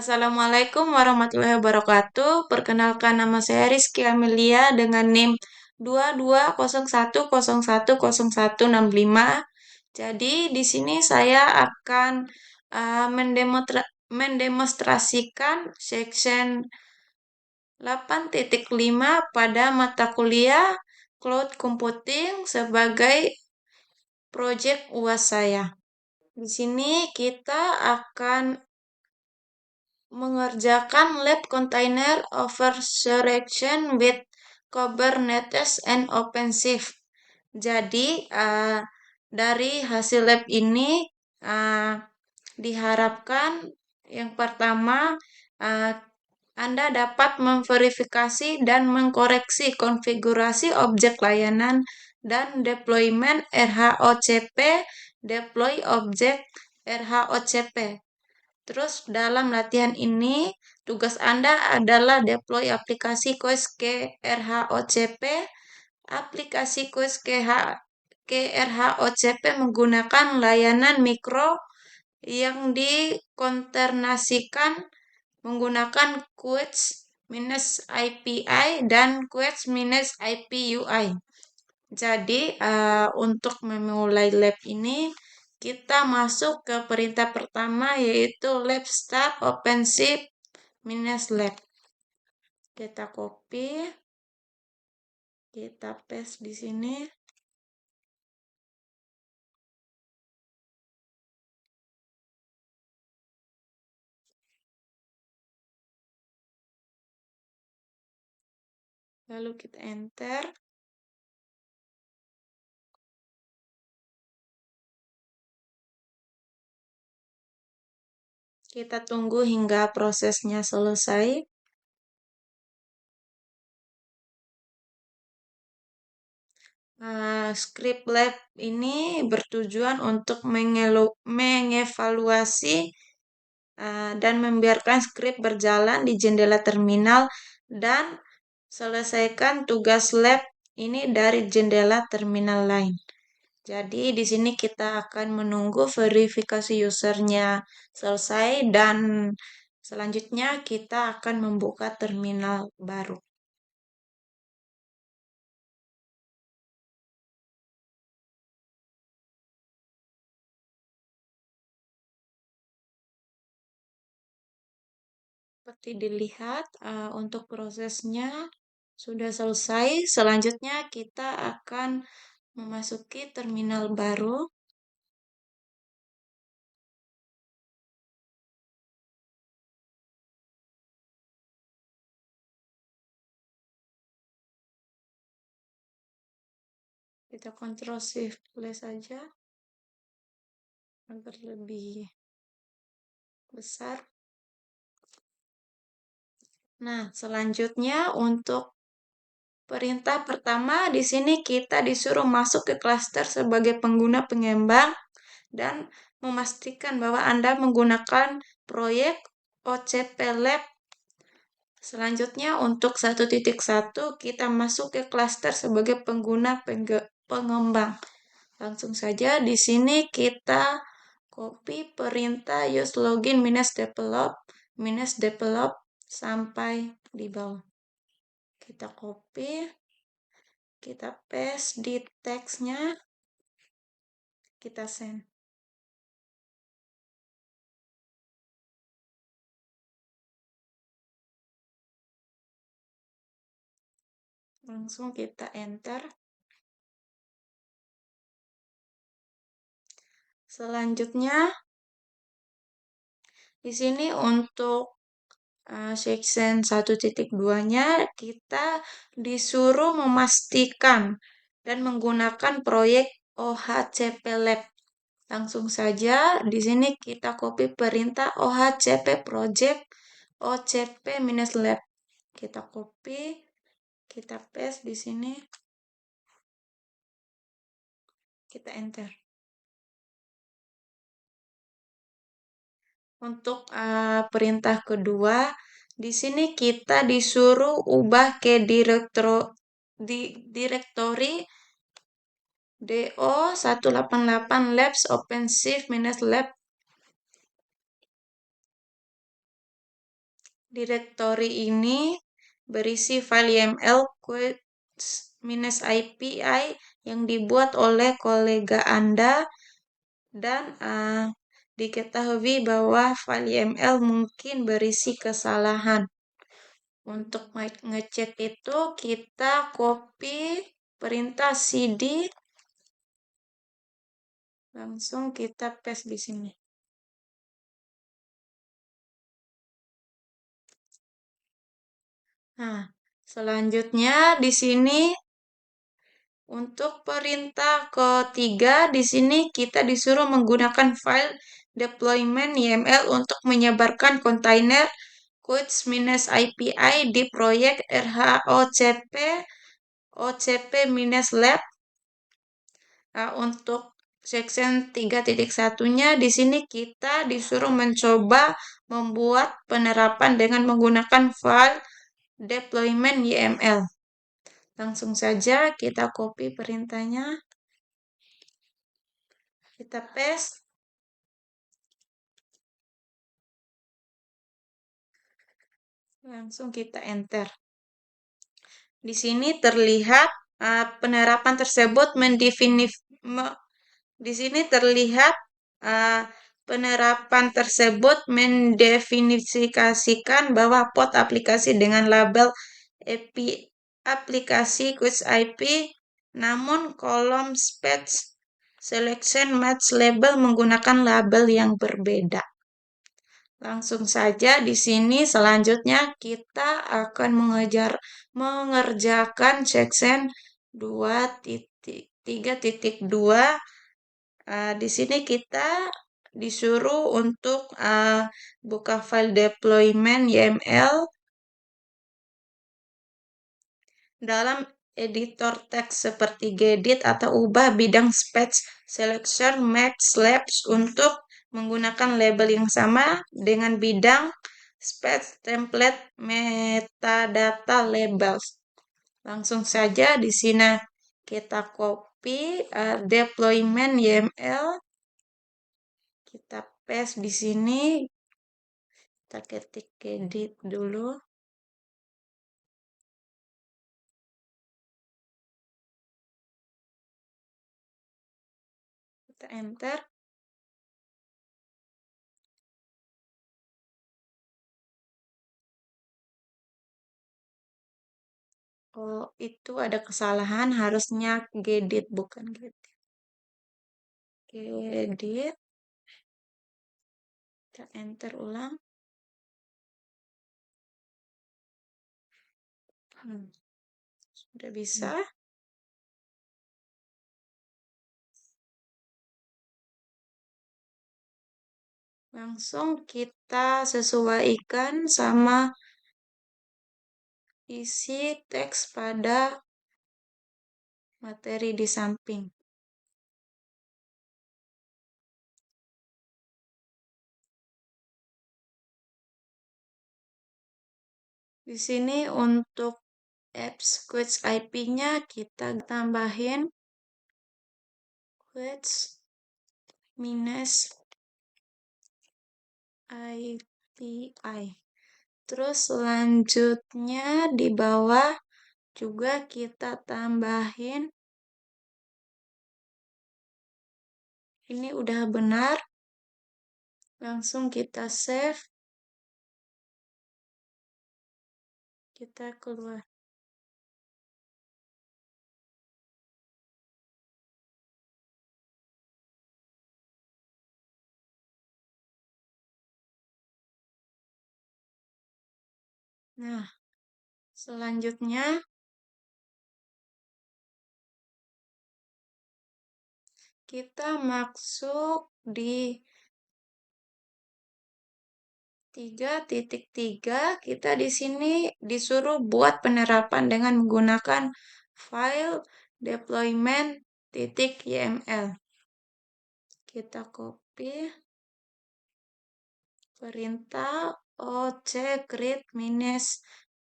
Assalamualaikum warahmatullahi wabarakatuh. Perkenalkan nama saya Rizky Amelia dengan NIM 2201010165. Jadi di sini saya akan mendemonstrasikan section 8.5 pada mata kuliah Cloud Computing sebagai proyek UAS saya. Di sini kita akan mengerjakan lab container oversaturation with Kubernetes and OpenShift. Jadi, dari hasil lab ini diharapkan yang pertama Anda dapat memverifikasi dan mengkoreksi konfigurasi objek layanan dan deployment RHOCP, deploy objek RHOCP. Terus dalam latihan ini, tugas Anda adalah deploy aplikasi Quest ke RHOCP. Aplikasi Quest ke RHOCP menggunakan layanan mikro yang dikonternasikan menggunakan Quest-IPI dan Quest-IPUI. Jadi, untuk memulai lab ini, kita masuk ke perintah pertama yaitu lab start OpenShift -lab. Kita copy, kita paste di sini. Lalu kita enter. Kita tunggu hingga prosesnya selesai. Script lab ini bertujuan untuk mengevaluasi dan membiarkan script berjalan di jendela terminal dan selesaikan tugas lab ini dari jendela terminal lain. Jadi di sini kita akan menunggu verifikasi usernya selesai dan selanjutnya kita akan membuka terminal baru. Seperti dilihat, untuk prosesnya sudah selesai. Selanjutnya kita akan memasuki terminal baru. Kita Ctrl Shift plus saja agar lebih besar. Nah, selanjutnya untuk perintah pertama di sini kita disuruh masuk ke klaster sebagai pengguna pengembang dan memastikan bahwa Anda menggunakan proyek OCP Lab. Selanjutnya untuk 1.1 kita masuk ke klaster sebagai pengguna pengembang. Langsung saja di sini kita copy perintah use login -develop sampai di bawah. Kita copy, kita paste di teksnya, kita send. Langsung kita enter. Selanjutnya di sini untuk section 1.2-nya kita disuruh memastikan dan menggunakan proyek OHCP Lab. Langsung saja di sini kita copy perintah OHCP project OCP-lab. Kita copy, kita paste di sini. Kita enter. Untuk perintah kedua, di sini kita disuruh ubah ke direktori do188 labs OpenShift -lab. Direktori ini berisi file YML -API yang dibuat oleh kolega Anda dan diketahui bahwa file YML mungkin berisi kesalahan. Untuk ngecek itu kita copy perintah cd, langsung kita paste di sini. Nah, selanjutnya di sini untuk perintah ketiga di sini kita disuruh menggunakan file deployment YML untuk menyebarkan kontainer -API di proyek RHOCP-OCP-lab. Untuk section 3.1-nya di sini kita disuruh mencoba membuat penerapan dengan menggunakan file deployment YML. Langsung saja kita copy perintahnya, kita paste, langsung kita enter. Di sini terlihat penerapan tersebut mendefinisikan bahwa pot aplikasi dengan label aplikasi Quiz IP, namun kolom spec selection match label menggunakan label yang berbeda. Langsung saja di sini selanjutnya kita akan mengerjakan section 2.3.2. Di sini kita disuruh untuk buka file deployment YML dalam editor teks seperti Gedit atau ubah bidang spec selection match labels untuk menggunakan label yang sama dengan bidang spec template metadata labels. Langsung saja di sini kita copy deployment YML, kita paste di sini, kita ketik Gedit dulu. Kita enter. Oh, itu ada kesalahan, harusnya Gedit bukan Gedit. Gedit. Kita enter ulang. Sudah bisa. Langsung kita sesuaikan sama isi teks pada materi di samping. Di sini untuk apps Quiz IP-nya kita tambahin Quiz -API. Terus selanjutnya di bawah juga kita tambahin. Ini udah benar. Langsung kita save. Kita keluar. Nah, selanjutnya kita masuk di 3.3, kita di sini disuruh buat penerapan dengan menggunakan file deployment.yml. Kita copy perintah oc create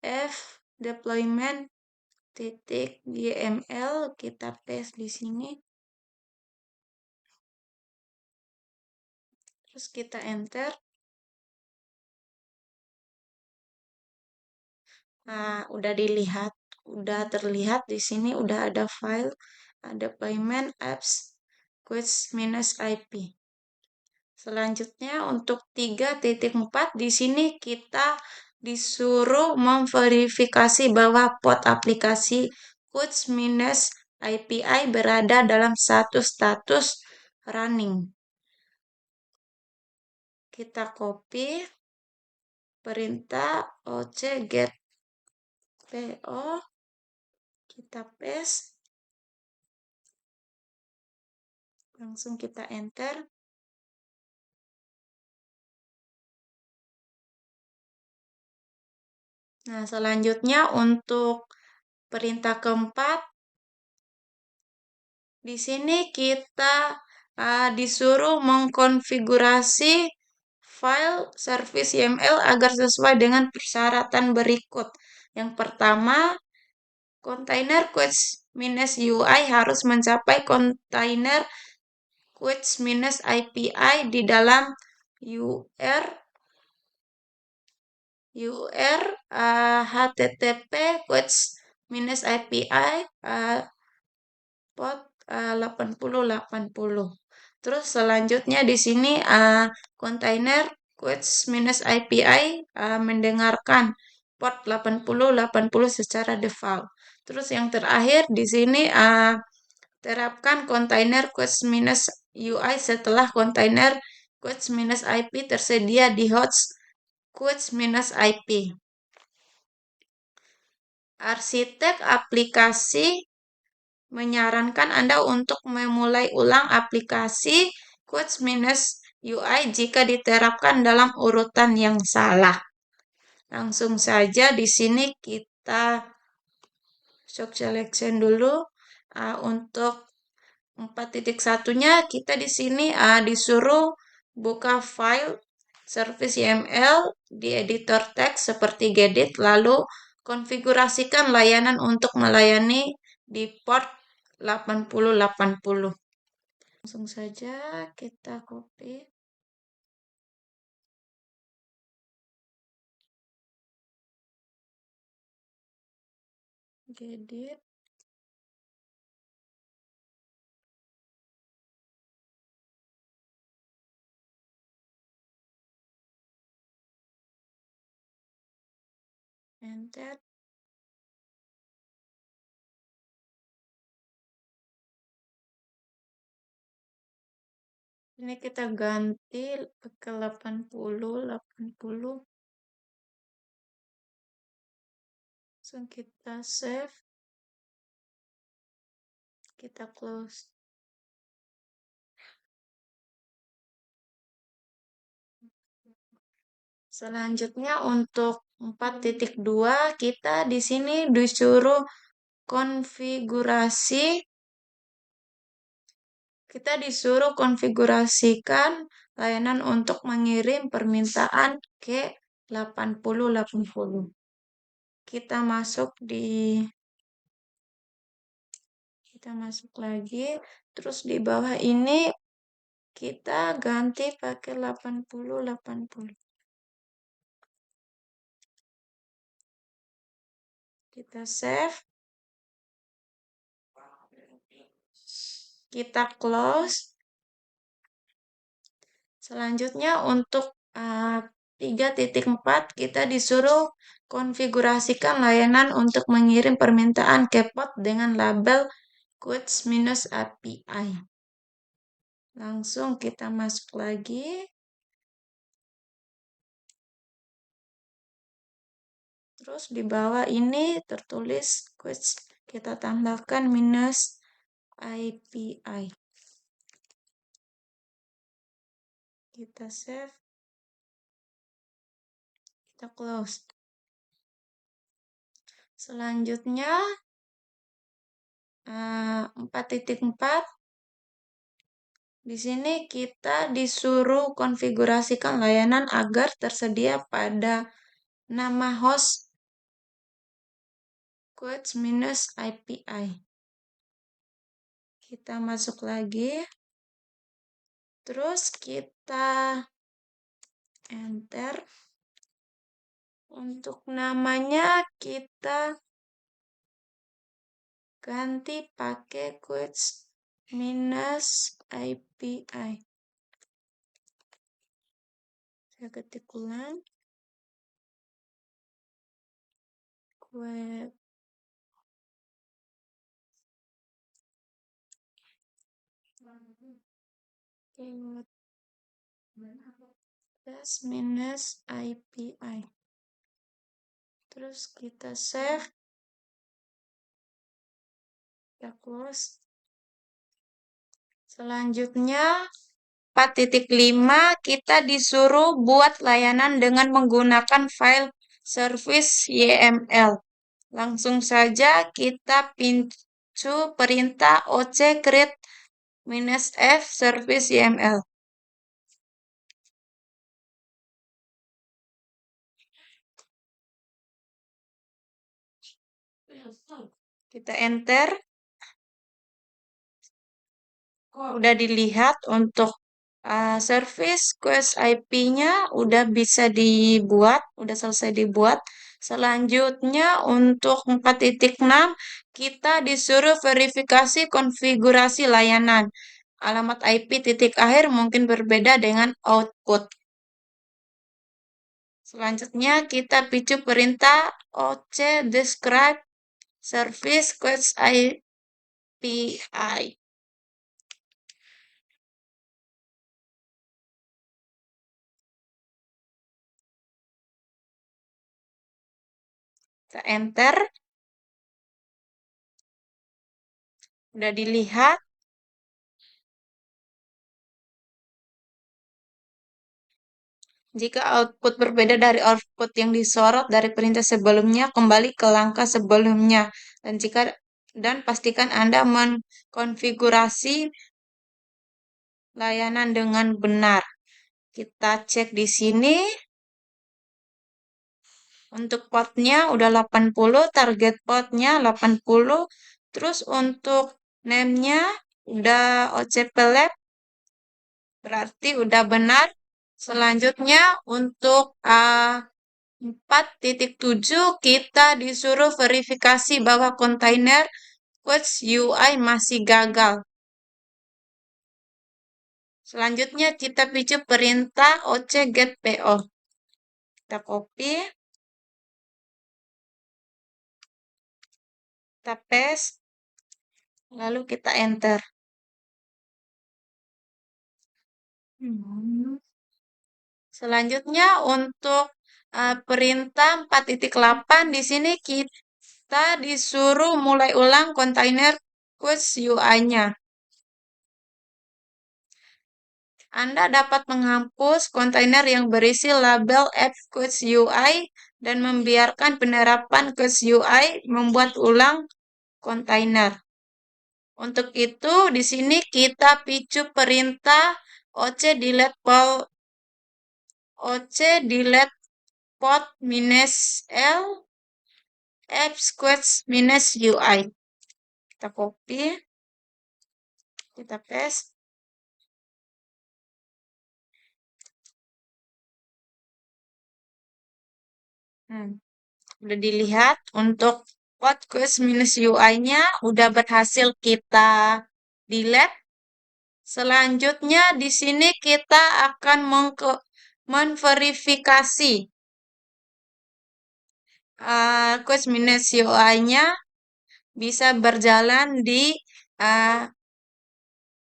-f deployment.yml, kita paste di sini. Terus kita enter. Nah, udah terlihat di sini udah ada file, ada payment apps, quits minus IP. Selanjutnya untuk 3.4 di sini kita disuruh memverifikasi bahwa port aplikasi quits minus API berada dalam satu status running. Kita copy perintah oc get PO, kita paste, langsung kita enter. Nah, selanjutnya untuk perintah keempat, di sini kita disuruh mengkonfigurasi file service YAML agar sesuai dengan persyaratan berikut. Yang pertama, kontainer quits minus UI harus mencapai kontainer quits minus API di dalam UR HTTP quits minus API port 8080. Terus selanjutnya di sini kontainer quits minus API mendengarkan port 8080 secara default. Terus yang terakhir di sini terapkan kontainer quits minus UI setelah kontainer quits minus IP tersedia di host quits minus IP. Arsitek aplikasi menyarankan Anda untuk memulai ulang aplikasi quits minus UI jika diterapkan dalam urutan yang salah. Langsung saja di sini kita shock selection dulu. Untuk 4.1-nya kita di sini disuruh buka file service YAML di editor teks seperti gedit, lalu konfigurasikan layanan untuk melayani di port 8080. Langsung saja kita copy. Gedit. Enter. Ini kita ganti ke 80. Langsung kita save. Kita close. Selanjutnya untuk 4.2 kita di sini disuruh konfigurasikan layanan untuk mengirim permintaan ke 8080. Kita masuk lagi, terus di bawah ini kita ganti pakai 8080. Kita save. Kita close. Selanjutnya untuk 3.4 kita disuruh konfigurasikan layanan untuk mengirim permintaan ke port dengan label quits minus API. Langsung kita masuk lagi. Terus di bawah ini tertulis quits, kita tambahkan minus API. Kita save. Kita close. Selanjutnya 4.4 di sini kita disuruh konfigurasikan layanan agar tersedia pada nama host quits minus API. Kita masuk lagi. Terus kita enter. Untuk namanya kita ganti pakai quotes minus API. Saya ketik ulang. Quotes minus API. Terus kita save. Kita close. Selanjutnya 4.5 kita disuruh buat layanan dengan menggunakan file service YML. Langsung saja kita pincu perintah oc create -f service YML. Kita enter. Udah dilihat untuk service quest IP-nya udah bisa dibuat, udah selesai dibuat. Selanjutnya untuk 4.6 kita disuruh verifikasi konfigurasi layanan. Alamat IP titik akhir mungkin berbeda dengan output. Selanjutnya kita picu perintah oc describe service quest API. Kita enter. Udah dilihat. Jika output berbeda dari output yang disorot dari perintah sebelumnya, kembali ke langkah sebelumnya. Dan pastikan Anda mengkonfigurasi layanan dengan benar. Kita cek di sini. Untuk portnya udah 80, target portnya 80. Terus untuk name-nya udah OCP Lab, berarti udah benar. Selanjutnya untuk 4.7 kita disuruh verifikasi bahwa kontainer quotes UI masih gagal. Selanjutnya kita picu perintah oc get PO. Kita copy. Kita paste. Lalu kita enter. Selanjutnya untuk perintah 4.8 di sini kita disuruh mulai ulang kontainer quotes UI-nya. Anda dapat menghapus kontainer yang berisi label app quotes UI dan membiarkan penerapan quotes UI membuat ulang kontainer. Untuk itu, di sini kita picu perintah oc delete pod -l apps quotes -ui. Kita copy, kita paste. Udah dilihat untuk pod quotes -ui-nya udah berhasil kita delete. Selanjutnya di sini kita akan memverifikasi quotes -ui-nya bisa berjalan di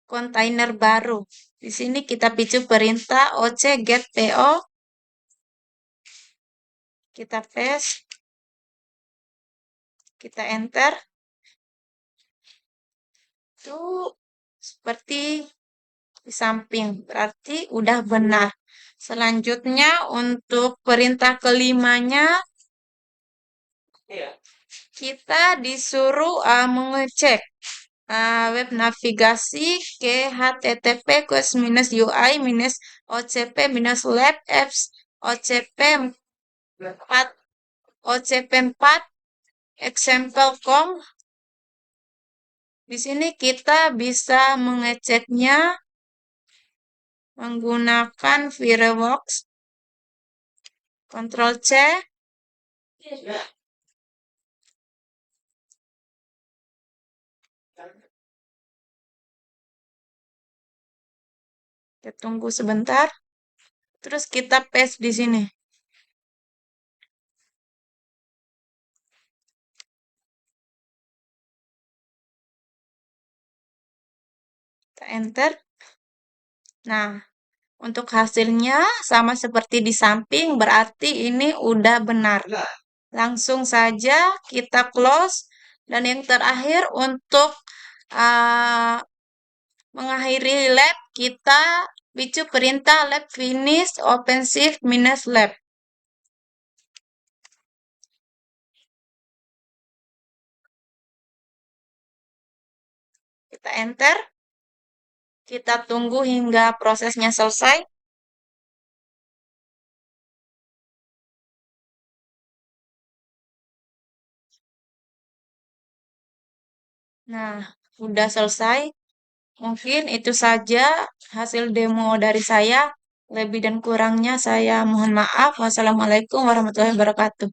kontainer baru. Di sini kita picu perintah oc get PO. Kita paste. Kita enter. Itu seperti di samping. Berarti udah benar. Selanjutnya untuk perintah kelimanya kita disuruh mengecek web navigasi ke http -ui-ocp-lab apps ocp4 example.com. Di sini kita bisa mengeceknya menggunakan VirtualBox. Ctrl C. Kita tunggu sebentar, terus kita paste di sini. Kita enter. Nah, untuk hasilnya sama seperti di samping, berarti ini udah benar. Langsung saja kita close. Dan yang terakhir untuk uh, mengakhiri lab, kita picu perintah lab finish OpenShift minus lab. Kita enter. Kita tunggu hingga prosesnya selesai. Nah, udah selesai. Mungkin itu saja hasil demo dari saya. Lebih dan kurangnya saya mohon maaf. Wassalamualaikum warahmatullahi wabarakatuh.